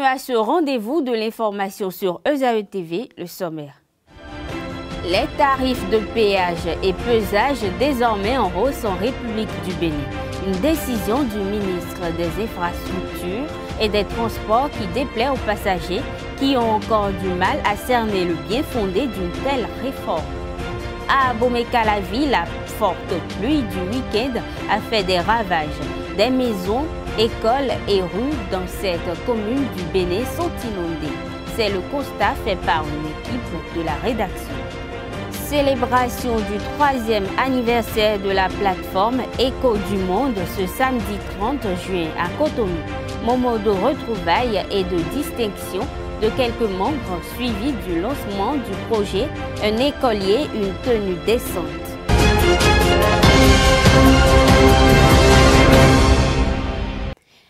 à ce rendez-vous de l'information sur ESAE TV, le sommaire. Les tarifs de péage et pesage désormais en hausse en République du Bénin. Une décision du ministre des Infrastructures et des Transports qui déplaît aux passagers qui ont encore du mal à cerner le bien fondé d'une telle réforme. À Abomey-Calavi, la forte pluie du week-end a fait des ravages. Des maisons, écoles et rues dans cette commune du Bénin sont inondées. C'est le constat fait par une équipe de la rédaction. Célébration du 3e anniversaire de la plateforme Écho du Monde ce samedi 30 juin à Cotonou. Moment de retrouvailles et de distinction de quelques membres suivis du lancement du projet Un écolier, une tenue décente.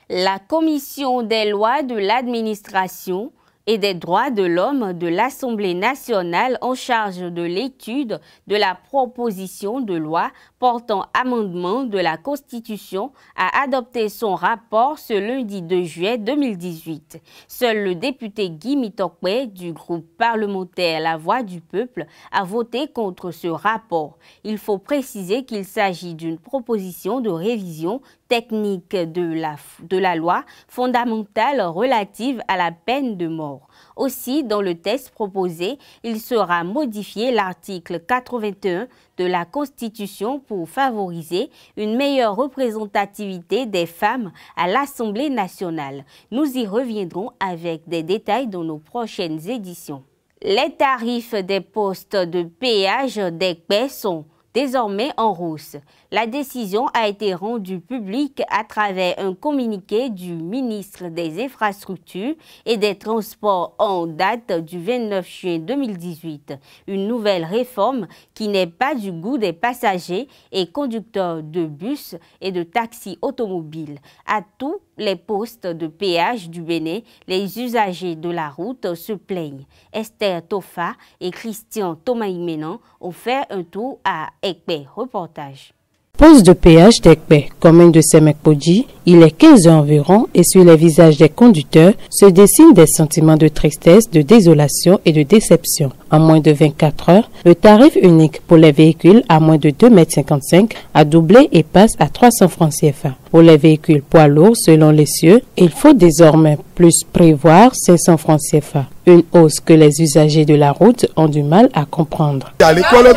La Commission des lois de l'administration et des droits de l'homme de l'Assemblée nationale en charge de l'étude de la proposition de loi portant amendement de la Constitution a adopté son rapport ce lundi 2 juillet 2018. Seul le député Guy Mitokwe du groupe parlementaire La Voix du Peuple a voté contre ce rapport. Il faut préciser qu'il s'agit d'une proposition de révision technique de la loi fondamentale relative à la peine de mort. Aussi, dans le texte proposé, il sera modifié l'article 81 de la Constitution pour favoriser une meilleure représentativité des femmes à l'Assemblée nationale. Nous y reviendrons avec des détails dans nos prochaines éditions. Les tarifs des postes de péage d'Ekpé sont désormais en hausse. La décision a été rendue publique à travers un communiqué du ministre des Infrastructures et des Transports en date du 29 juin 2018. Une nouvelle réforme qui n'est pas du goût des passagers et conducteurs de bus et de taxis automobiles. À tous les postes de péage du Bénin, les usagers de la route se plaignent. Esther Tofa et Christian Thomaï-Ménan ont fait un tour à Ekpé. Reportage. Poste de péage d'Ekpé, commune de Semekpodji, il est 15 heures environ et sur les visages des conducteurs se dessinent des sentiments de tristesse, de désolation et de déception. En moins de 24 heures, le tarif unique pour les véhicules à moins de 2,55 m a doublé et passe à 300 francs CFA. Pour les véhicules poids lourds, selon les cieux, il faut désormais plus prévoir 500 francs CFA. Une hausse que les usagers de la route ont du mal à comprendre. À l'école,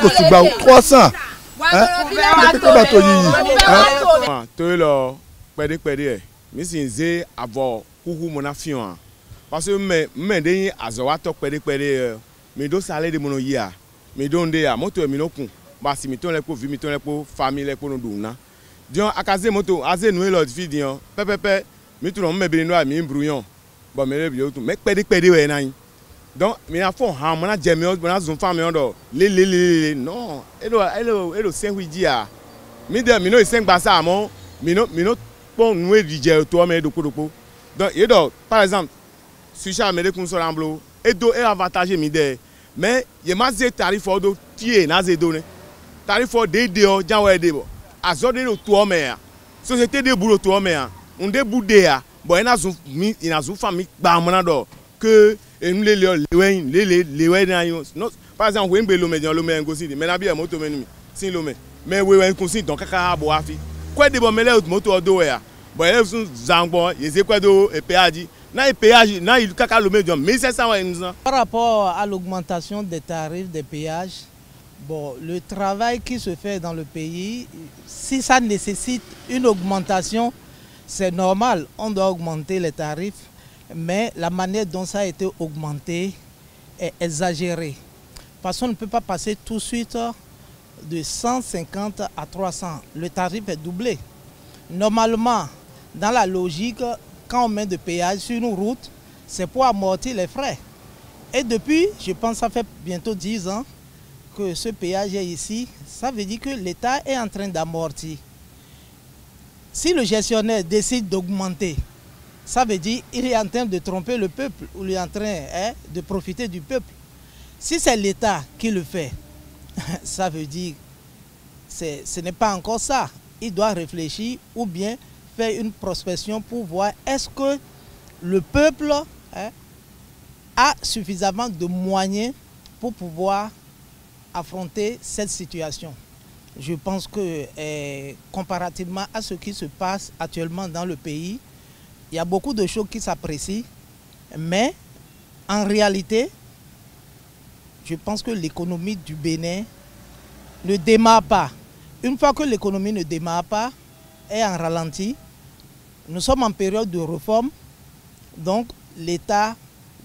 300. Parce que mais azoato pede me do sale de monoya me donde ya moto mi no kun ba si mi ton le ko vi mi ton le ko famille ko no duna dion akaze moto aze nu lo fi dion pepepe mi tu no me bi no mi brouillon bon me le bi o tu me pede we nan donc mi na fo ha mo na je mi o na zun famille odo le non elo sen wi dia mi de mi no sen gba sa mo mi no pon nu e di je to me do kodoko donc ye do par exemple Sucha me de kun so ramblo edo e avantage mi de mais ye ma ze tarif odo tie na ze do ne tarif o de o janwe de bo azode no to me ya société de boulot to me ya on de boude ya bo ina zu mi ina zu fami gba mo na do que enu le na yo par exemple we ngbe lo me jan lo me ngosi me na bi e moto me ni sin lo me mais we kun sin don kaka bo afi ko de bo me le moto odo ya bo e sun zangbo ye ze ko do e péage. Par rapport à l'augmentation des tarifs des péages, bon, le travail qui se fait dans le pays, si ça nécessite une augmentation, c'est normal, on doit augmenter les tarifs, mais la manière dont ça a été augmenté est exagérée. Parce qu'on ne peut pas passer tout de suite de 150 à 300. Le tarif est doublé. Normalement, dans la logique, quand on met de péage sur une route, c'est pour amortir les frais. Et depuis, je pense que ça fait bientôt 10 ans que ce péage est ici, ça veut dire que l'État est en train d'amortir. Si le gestionnaire décide d'augmenter, ça veut dire qu'il est en train de tromper le peuple ou il est en train de profiter du peuple. Si c'est l'État qui le fait, ça veut dire que ce n'est pas encore ça. Il doit réfléchir ou bien faire une prospection pour voir est-ce que le peuple a suffisamment de moyens pour pouvoir affronter cette situation. Je pense que comparativement à ce qui se passe actuellement dans le pays, il y a beaucoup de choses qui s'apprécient, mais en réalité, je pense que l'économie du Bénin ne démarre pas. Une fois que l'économie ne démarre pas, est en ralenti, nous sommes en période de réforme, donc l'État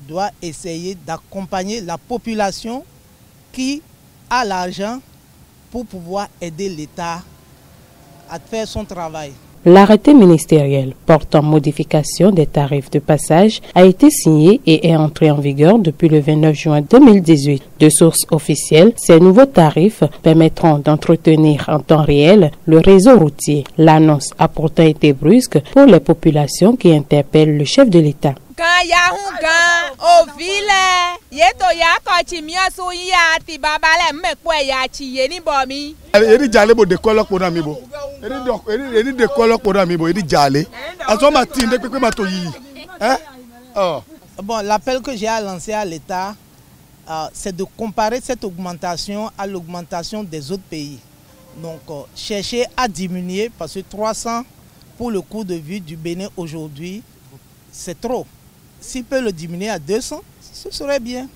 doit essayer d'accompagner la population qui a l'argent pour pouvoir aider l'État à faire son travail. L'arrêté ministériel portant modification des tarifs de passage a été signé et est entré en vigueur depuis le 29 juin 2018. De sources officielles, ces nouveaux tarifs permettront d'entretenir en temps réel le réseau routier. L'annonce a pourtant été brusque pour les populations qui interpellent le chef de l'État. Bon, l'appel que j'ai à lancer à l'État, c'est de comparer cette augmentation à l'augmentation des autres pays. Donc, chercher à diminuer, parce que 300 pour le coût de vie du Bénin aujourd'hui, c'est trop. S'il peut le diminuer à 200, ce serait bien.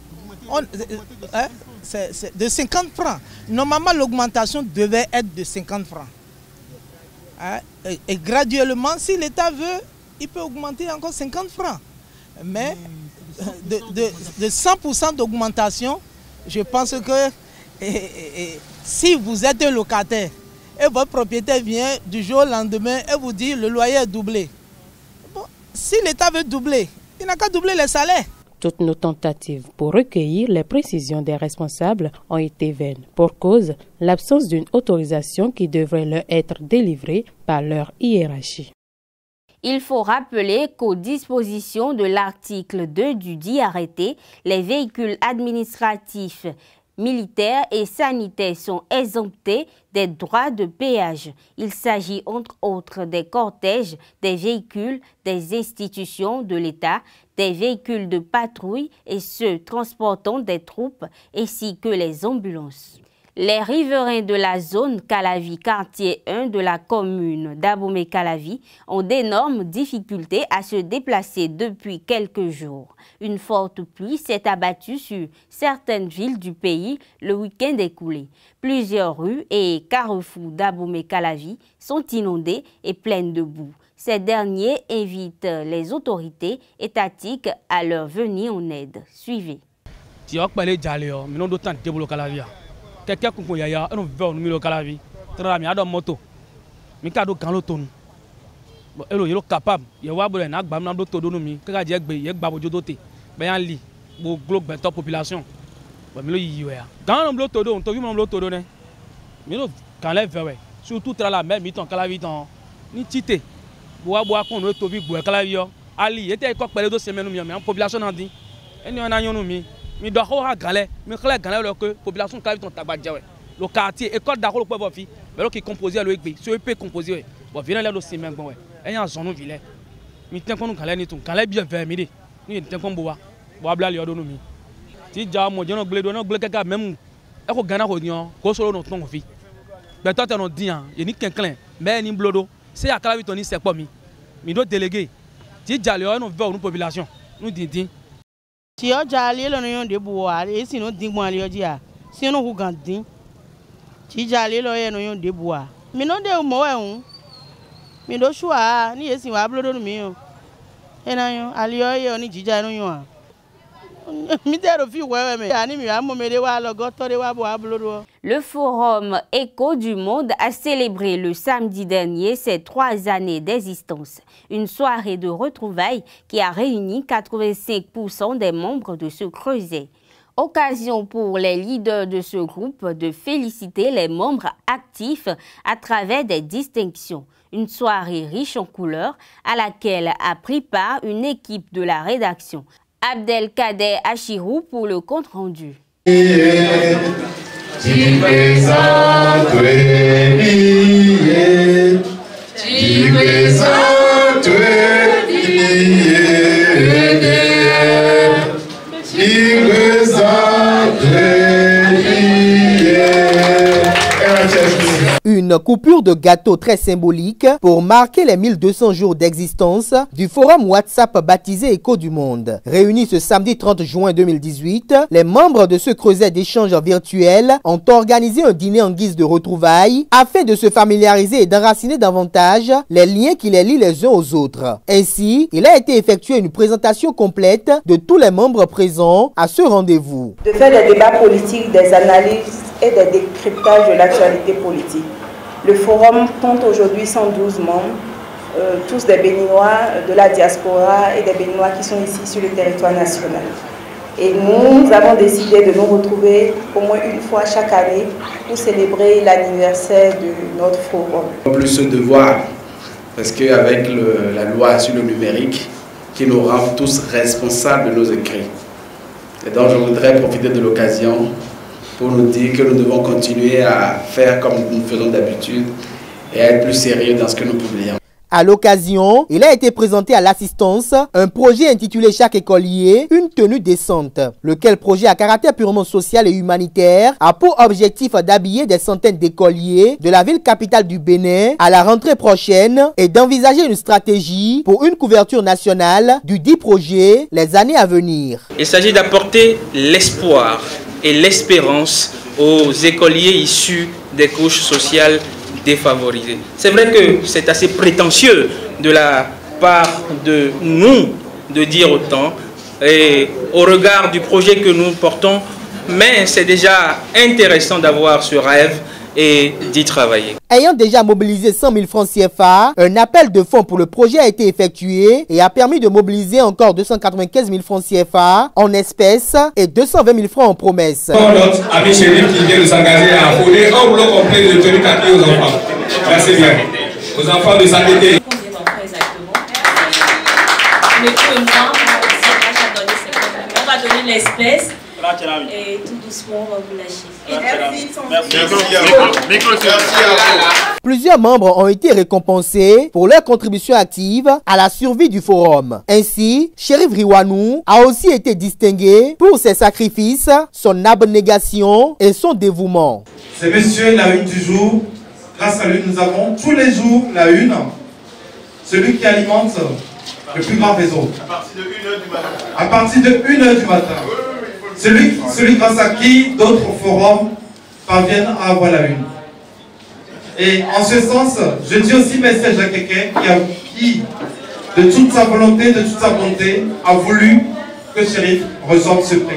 C'est de 50 francs. Normalement, l'augmentation devait être de 50 francs. Et graduellement, si l'État veut, il peut augmenter encore 50 francs. Mais de 100% d'augmentation, je pense que si vous êtes un locataire et votre propriétaire vient du jour au lendemain et vous dit le loyer est doublé. Bon, si l'État veut doubler, il n'a qu'à doubler les salaires. Toutes nos tentatives pour recueillir les précisions des responsables ont été vaines. Pour cause, l'absence d'une autorisation qui devrait leur être délivrée par leur hiérarchie. Il faut rappeler qu'aux dispositions de l'article 2 du dit arrêté, les véhicules administratifs, militaires et sanitaires sont exemptés des droits de péage. Il s'agit entre autres des cortèges, des véhicules, des institutions de l'État, des véhicules de patrouille et ceux transportant des troupes ainsi que les ambulances. Les riverains de la zone Calavi, quartier 1 de la commune d'Abomey-Calavi, ont d'énormes difficultés à se déplacer depuis quelques jours. Une forte pluie s'est abattue sur certaines villes du pays le week-end écoulé. Plusieurs rues et carrefours d'Abomey-Calavi sont inondés et pleines de boue. Ces derniers invitent les autorités étatiques à leur venir en aide. Suivez. Quelqu'un qui a un verre numéro Calavi, très bien, moto. Mais quand on a ton, il est capable. Il y a un peu de d'autres donomi. Quand il y a un babo doté, ben ali, pour globe top population. Mais il y a. Quand on bloque todo, on te dit on bloque todo né. Mais quand les verres, surtout tra la même miton Calavi ton, ni tité. Bois qu'on ne tobi bois Calavi. Ali, était quoi parler de semaine mais en population en dit. Et nous en avons mis. Mais doit avoir galère, mais galère que population Calavi ton tabac le quartier école d'accord pour voir fille, mais là qui composé le EGB, ce EP composé bon viens là aussi même bon ouais. Et en zone ville. Mais tant qu'on galère ni tout, galère bien vers midi. Ni tant qu'on boit bla li odonomi. Ti ja mo je no gle kaka même e ko gana ko nyon ko solo no ton fi. Ben toi on dit hein, il ni quelqu'un mais ni blodo, c'est à Calavi ton ni c'est pas mi. Mi do délégué. Ti ja le on veut nous population. Nous dit si on jali le noyon de bois et sinon dis-moi le dia si on gandin si jali le noyon de bois mais non de mo on mais do choix ni esi wa blodo mi o e na yo ali yo ni jija no yo Le Forum Éco du Monde a célébré le samedi dernier ses 3 années d'existence. Une soirée de retrouvailles qui a réuni 85% des membres de ce creuset. Occasion pour les leaders de ce groupe de féliciter les membres actifs à travers des distinctions. Une soirée riche en couleurs à laquelle a pris part une équipe de la rédaction. Abdelkader Achirou pour le compte rendu. une coupure de gâteau très symbolique pour marquer les 1200 jours d'existence du forum WhatsApp baptisé Écho du Monde. Réunis ce samedi 30 juin 2018, les membres de ce creuset d'échanges virtuels ont organisé un dîner en guise de retrouvailles afin de se familiariser et d'enraciner davantage les liens qui les lient les uns aux autres. Ainsi, il a été effectué une présentation complète de tous les membres présents à ce rendez-vous. De faire des débats politiques, des analyses et des décryptages de l'actualité politique. Le forum compte aujourd'hui 112 membres, tous des Béninois de la diaspora et des Béninois qui sont ici sur le territoire national. Et nous avons décidé de nous retrouver au moins une fois chaque année pour célébrer l'anniversaire de notre forum. Plus ce devoir, parce qu'avec la loi sur le numérique, qui nous rend tous responsables de nos écrits. Et donc je voudrais profiter de l'occasion pour nous dire que nous devons continuer à faire comme nous faisons d'habitude et à être plus sérieux dans ce que nous publions. À l'occasion, il a été présenté à l'assistance un projet intitulé Chaque écolier, une tenue décente, lequel projet à caractère purement social et humanitaire a pour objectif d'habiller des centaines d'écoliers de la ville capitale du Bénin à la rentrée prochaine et d'envisager une stratégie pour une couverture nationale du dit projet les années à venir. Il s'agit d'apporter l'espoir et l'espérance aux écoliers issus des couches sociales défavorisées. C'est vrai que c'est assez prétentieux de la part de nous de dire autant et au regard du projet que nous portons, mais c'est déjà intéressant d'avoir ce rêve et d'y travailler. Ayant déjà mobilisé 100 000 francs CFA, un appel de fonds pour le projet a été effectué et a permis de mobiliser encore 295 000 francs CFA en espèces et 220 000 francs en promesses. Notre ami Chérif qui vient de s'engager à fournir un bloc complet de tenue kaki aux enfants. Merci bien. Aux enfants de s'arrêter. On va donner l'espèce. Et tout doucement, on va vous lâcher. Plusieurs membres ont été récompensés pour leur contribution active à la survie du forum. Ainsi, Chérif Riwanou a aussi été distingué pour ses sacrifices, son abnégation et son dévouement. C'est monsieur la une du jour. Grâce à lui, nous avons tous les jours la une. Celui qui alimente le plus grand réseau. À partir de 1h du matin. Celui grâce à qui d'autres forums parviennent à avoir la une. Et en ce sens, je dis aussi merci à Jacques Keke qui, de toute sa volonté, de toute sa bonté, a voulu que Chérif reçoive ce prix.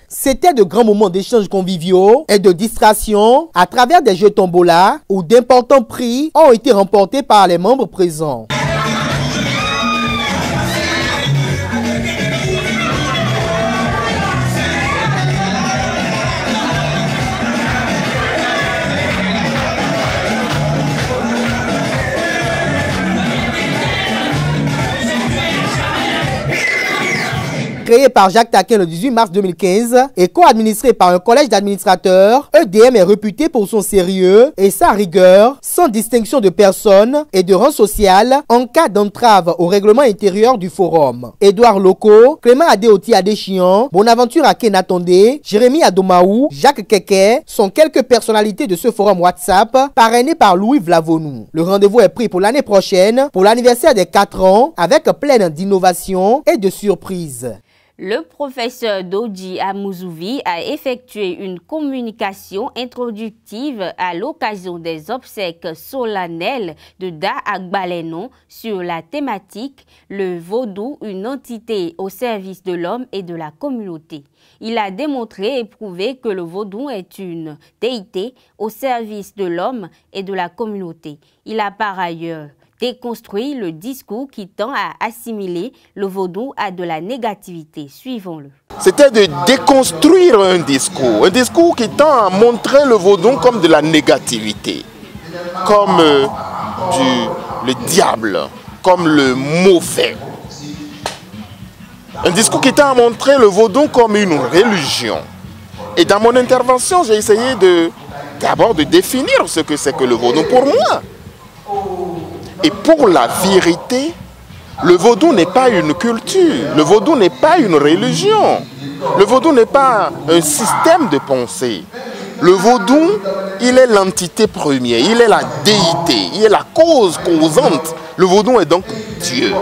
C'était de grands moments d'échanges conviviaux et de distraction à travers des jeux tombola où d'importants prix ont été remportés par les membres présents. Créé par Jacques Taquin le 18 mars 2015 et co-administré par un collège d'administrateurs, EDM est réputé pour son sérieux et sa rigueur, sans distinction de personne et de rang social en cas d'entrave au règlement intérieur du forum. Édouard Loco, Clément Adéoti Adéchian, Bonaventure Akenatonde, Jérémy Adomaou, Jacques Keke sont quelques personnalités de ce forum WhatsApp parrainé par Louis Vlavonou. Le rendez-vous est pris pour l'année prochaine pour l'anniversaire des 4 ans avec plein d'innovations et de surprises. Le professeur Dodji Amouzouvi a effectué une communication introductive à l'occasion des obsèques solennelles de Da Agbalenon sur la thématique « Le vaudou, une entité au service de l'homme et de la communauté ». Il a démontré et prouvé que le vaudou est une déité au service de l'homme et de la communauté. Il a par ailleurs déconstruit le discours qui tend à assimiler le vaudou à de la négativité. Suivons-le. C'était de déconstruire un discours qui tend à montrer le vaudou comme de la négativité, comme le diable, comme le mauvais. Un discours qui tend à montrer le vaudou comme une religion. Et dans mon intervention, j'ai essayé d'abord de définir ce que c'est que le vaudou pour moi. Et pour la vérité, le vaudou n'est pas une culture, le vaudou n'est pas une religion, le vaudou n'est pas un système de pensée. Le vaudou, il est l'entité première, il est la déité, il est la cause causante. Le vaudou est donc Dieu.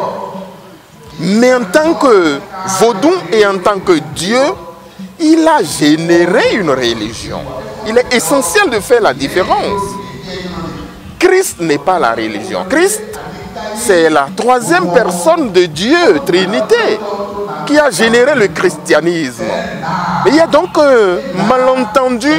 Mais en tant que vaudou et en tant que Dieu, il a généré une religion. Il est essentiel de faire la différence. Christ n'est pas la religion. Christ, c'est la troisième personne de Dieu, Trinité, qui a généré le christianisme. Et il y a donc un malentendu,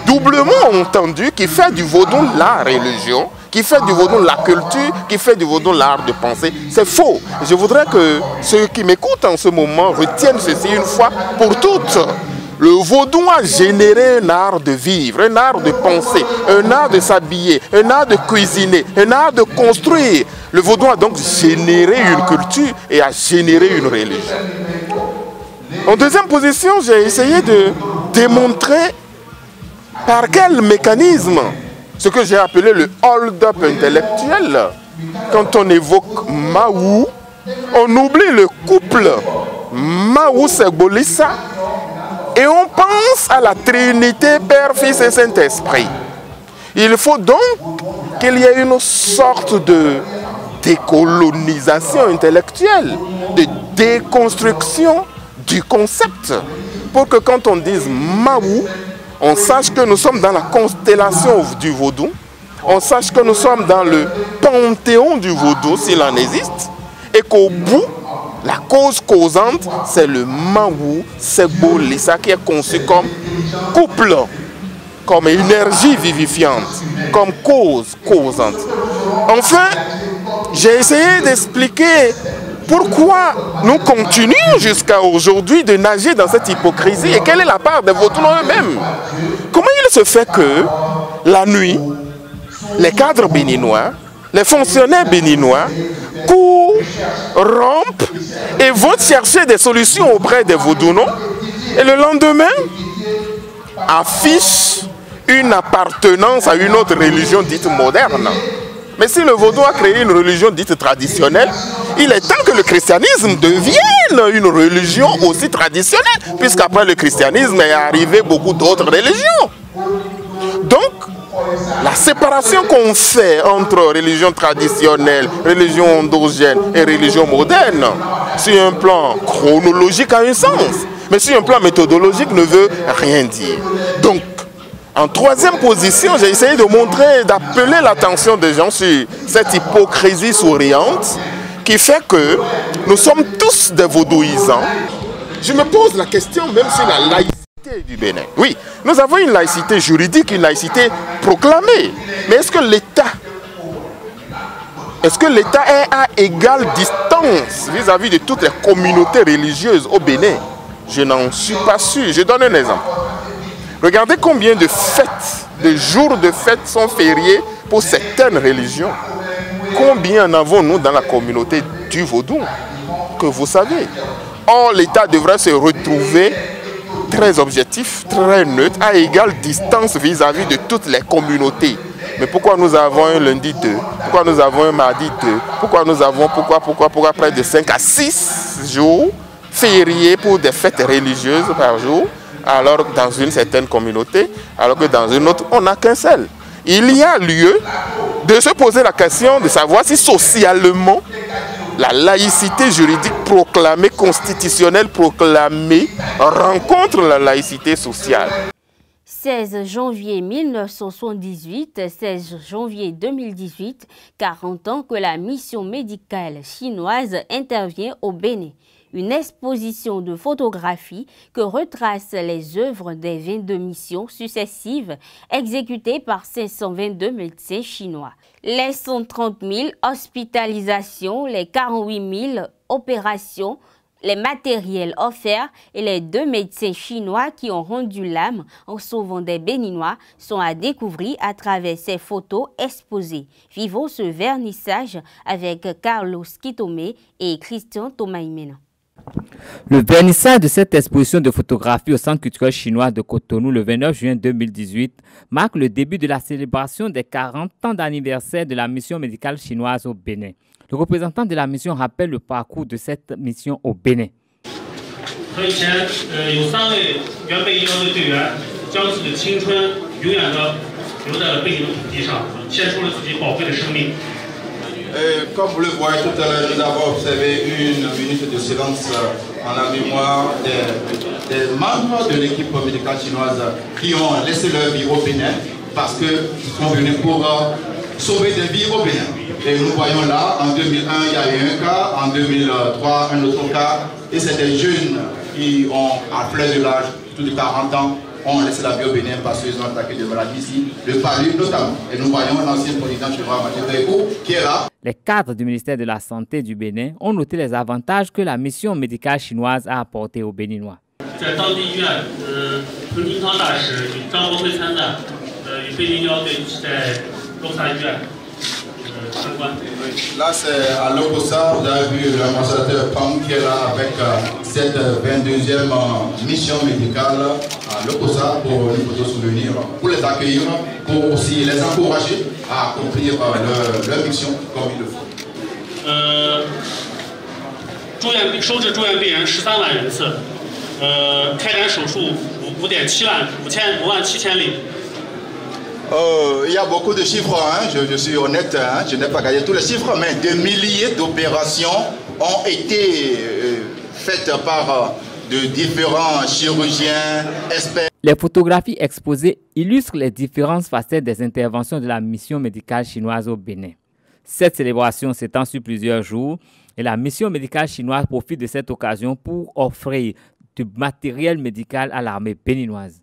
doublement entendu, qui fait du vaudou la religion, qui fait du vaudou la culture, qui fait du vaudou l'art de penser. C'est faux. Je voudrais que ceux qui m'écoutent en ce moment retiennent ceci une fois pour toutes. Le vaudou a généré un art de vivre, un art de penser, un art de s'habiller, un art de cuisiner, un art de construire. Le vaudou a donc généré une culture et a généré une religion. En deuxième position, j'ai essayé de démontrer par quel mécanisme, ce que j'ai appelé le hold-up intellectuel, quand on évoque Mahou, on oublie le couple Mahou-Segbolissa et on pense à la Trinité, Père, Fils et Saint-Esprit. Il faut donc qu'il y ait une sorte de décolonisation intellectuelle, de déconstruction du concept, pour que quand on dise Mahou, on sache que nous sommes dans la constellation du vaudou, on sache que nous sommes dans le panthéon du vaudou, s'il en existe, et qu'au bout, la cause causante, c'est le Mahou Segbolissa qui est conçu comme couple, comme énergie vivifiante, comme cause causante. Enfin, j'ai essayé d'expliquer pourquoi nous continuons jusqu'à aujourd'hui de nager dans cette hypocrisie et quelle est la part des vaudous eux-mêmes. Comment il se fait que la nuit, les cadres béninois, les fonctionnaires béninois courent, rompent et vont chercher des solutions auprès des vaudous, non? Et le lendemain, affichent une appartenance à une autre religion dite moderne. Mais si le vaudou a créé une religion dite traditionnelle, il est temps que le christianisme devienne une religion aussi traditionnelle, puisqu'après le christianisme est arrivé beaucoup d'autres religions. Donc, la séparation qu'on fait entre religion traditionnelle, religion endogène et religion moderne, sur un plan chronologique a un sens, mais sur un plan méthodologique ne veut rien dire. Donc, en troisième position, j'ai essayé de montrer, d'appeler l'attention des gens sur cette hypocrisie souriante qui fait que nous sommes tous des vaudouisants. Je me pose la question même sur la laïcité du Bénin. Oui, nous avons une laïcité juridique, une laïcité proclamée. Mais est-ce que l'État est à égale distance vis-à-vis de toutes les communautés religieuses au Bénin? Je n'en suis pas sûr. Je donne un exemple. Regardez combien de fêtes, de jours de fêtes sont fériés pour certaines religions. Combien en avons-nous dans la communauté du vaudou que vous savez? Or, l'État devrait se retrouver très objectif, très neutre, à égale distance vis-à-vis de toutes les communautés. Mais pourquoi nous avons un lundi 2? Pourquoi nous avons un mardi 2? Pourquoi nous avons pourquoi près de 5 à 6 jours fériés pour des fêtes religieuses par jour? Alors dans une certaine communauté, alors que dans une autre, on n'a qu'un seul. Il y a lieu de se poser la question de savoir si socialement, la laïcité juridique proclamée, constitutionnelle proclamée, rencontre la laïcité sociale. 16 janvier 1978, 16 janvier 2018, 40 ans que la mission médicale chinoise intervient au Bénin. Une exposition de photographies que retrace les œuvres des 22 missions successives exécutées par 522 médecins chinois. Les 130 000 hospitalisations, les 48 000 opérations, les matériels offerts et les 2 médecins chinois qui ont rendu l'âme en sauvant des Béninois sont à découvrir à travers ces photos exposées. Vivons ce vernissage avec Carlos Kitome et Christian Thomaïmena. Le vernissage de cette exposition de photographie au Centre culturel chinois de Cotonou le 29 juin 2018 marque le début de la célébration des 40 ans d'anniversaire de la mission médicale chinoise au Bénin. Le représentant de la mission rappelle le parcours de cette mission au Bénin. 将自己的青春永远的留在了贝宁的土地上，献出了自己宝贵的生命。 Comme vous le voyez tout à l'heure, nous avons observé une minute de silence en la mémoire des membres de l'équipe médicale chinoise qui ont laissé leur vie au Bénin parce qu'ils sont venus pour sauver des vies au Bénin. Et nous voyons là, en 2001, il y a eu un cas, en 2003, un autre cas, et c'est des jeunes qui ont, à fleur de l'âge, tous les 40 ans, ont laissé la vie au Bénin parce qu'ils ont attaqué des maladies ici, le palu notamment. Et nous voyons l'ancien président chinois, Mathieu Taikou, qui est là. Les cadres du ministère de la Santé du Bénin ont noté les avantages que la mission médicale chinoise a apportés aux Béninois. Là, c'est à Lokossa, vous avez vu l'ambassadeur Pang qui est là avec cette 22e mission médicale à Lokossa pour une photo souvenir, pour les accueillir, pour aussi les encourager à accomplir leur mission comme il le faut. 收治住院病人13万人次，开展手术5万7千例。 Il y a beaucoup de chiffres, hein, je suis honnête, hein, je n'ai pas gagné tous les chiffres, mais des milliers d'opérations ont été faites par de différents chirurgiens, experts. Les photographies exposées illustrent les différentes facettes des interventions de la mission médicale chinoise au Bénin. Cette célébration s'étend sur plusieurs jours et la mission médicale chinoise profite de cette occasion pour offrir du matériel médical à l'armée béninoise.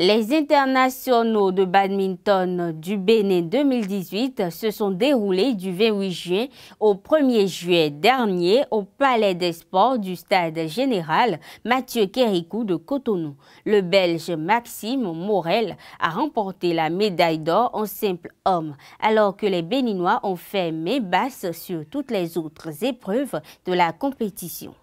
Les internationaux de badminton du Bénin 2018 se sont déroulés du 28 juin au 1er juillet dernier au Palais des Sports du Stade Général Mathieu Kérékou de Cotonou. Le Belge Maxime Morel a remporté la médaille d'or en simple homme, alors que les Béninois ont fait main basse sur toutes les autres épreuves de la compétition.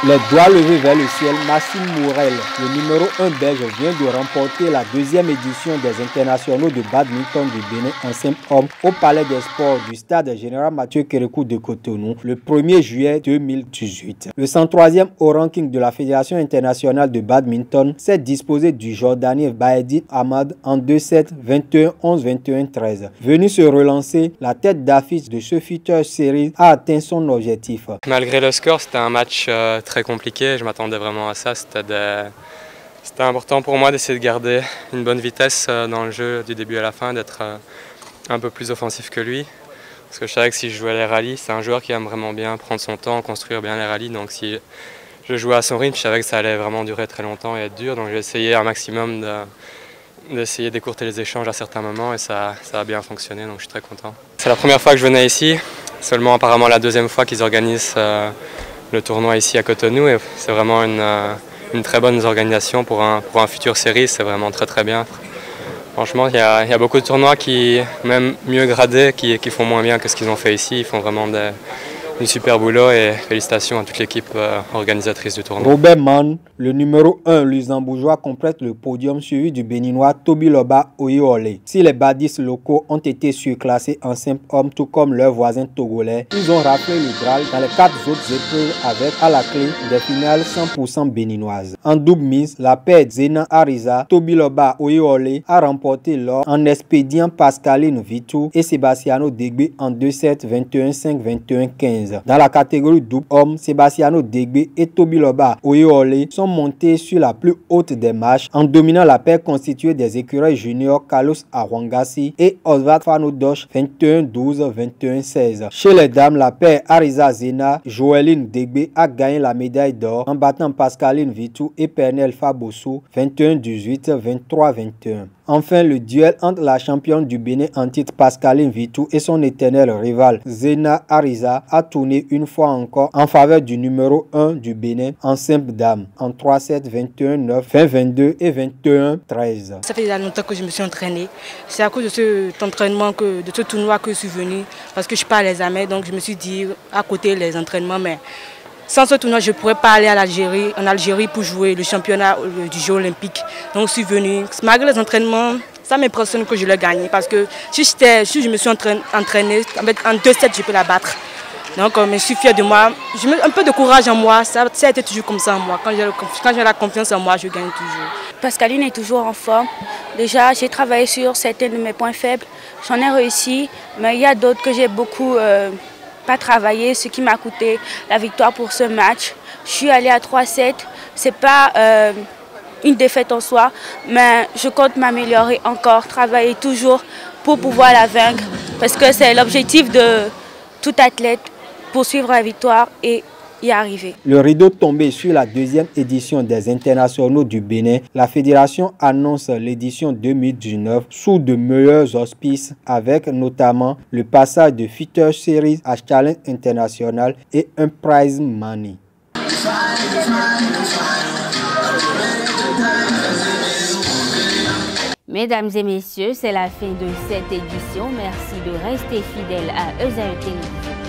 Les doigts levés vers le ciel, Maxime Morel, le numéro 1 belge, vient de remporter la deuxième édition des internationaux de badminton du Bénin en simple homme au Palais des Sports du Stade Général Mathieu Kérékou de Cotonou le 1er juillet 2018. Le 103e au ranking de la Fédération internationale de badminton s'est disposé du Jordanien Baedit Ahmad en 2-7, 21-11, 21-13. Venu se relancer, la tête d'affiche de ce futur série a atteint son objectif. Malgré le score, c'était un match très compliqué, je m'attendais vraiment à ça. C'était important pour moi d'essayer de garder une bonne vitesse dans le jeu du début à la fin, d'être un peu plus offensif que lui. Parce que je savais que si je jouais les rallyes, c'est un joueur qui aime vraiment bien prendre son temps, construire bien les rallyes. Donc si je jouais à son rythme, je savais que ça allait vraiment durer très longtemps et être dur. Donc j'ai essayé un maximum d'essayer d'écourter les échanges à certains moments et ça a bien fonctionné, donc je suis très content. C'est la première fois que je venais ici, seulement apparemment la deuxième fois qu'ils organisent le tournoi ici à Cotonou et c'est vraiment une très bonne organisation pour un futur série, c'est vraiment très bien. Franchement, il y a beaucoup de tournois qui, même mieux gradés, qui font moins bien que ce qu'ils ont fait ici. Ils font vraiment un super boulot et félicitations à toute l'équipe organisatrice du tournoi. Robert Mann, le numéro 1 luxembourgeois, complète le podium suivi du béninois Tobiloba Oyeole. Si les badistes locaux ont été surclassés en simple homme tout comme leurs voisins togolais, ils ont raflé le Graal dans les 4 autres épreuves avec à la clé des finales 100% béninoises. En double mise, la paire Zena Ariza Tobiloba Oyeole a remporté l'or en expédiant Pascaline Vitou et Sebastiano Degbe en 2-7, 21-5, 21-15. Dans la catégorie double homme, Sebastiano Degbe et Tobiloba Oyeole sont montés sur la plus haute des marches en dominant la paire constituée des écureuils juniors Carlos Arwangasi et Oswald Fanodosh 21-12, 21-16. Chez les dames, la paire Ariza Zena Joeline Degbe a gagné la médaille d'or en battant Pascaline Vitou et Pernel Fabosu 21-18, 23-21. Enfin, le duel entre la championne du Bénin en titre Pascaline Vitou et son éternel rival Zena Ariza a tourné une fois encore en faveur du numéro 1 du Bénin en simple dame en 3-7, 21-9, 20-22 et 21-13. Ça fait déjà longtemps que je me suis entraînée. C'est à cause de cet entraînement, de ce tournoi que je suis venue, parce que je pars à l'examen, donc je me suis dit à côté les entraînements, mais sans ce tournoi, je ne pourrais pas aller en Algérie pour jouer le championnat du jeu olympique. Donc je suis venue. Malgré les entraînements, ça m'impressionne que je l'ai gagné. Parce que si je me suis entraînée, en 2-7, je peux la battre. Donc je suis fière de moi. J'ai un peu de courage en moi. Ça a été toujours comme ça en moi. Quand j'ai la confiance en moi, je gagne toujours. Pascaline est toujours en forme. Déjà, j'ai travaillé sur certains de mes points faibles. J'en ai réussi. Mais il y a d'autres que j'ai beaucoup... pas travaillé, ce qui m'a coûté la victoire pour ce match. Je suis allée à 3-7, c'est pas une défaite en soi, mais je compte m'améliorer encore, travailler toujours pour pouvoir la vaincre, parce que c'est l'objectif de tout athlète, poursuivre la victoire et y arriver. Le rideau tombé sur la deuxième édition des internationaux du Bénin, la fédération annonce l'édition 2019 sous de meilleurs auspices avec notamment le passage de Future Series à Challenge International et un prize money. Mesdames et messieurs, c'est la fin de cette édition. Merci de rester fidèles à EZAE Télévision.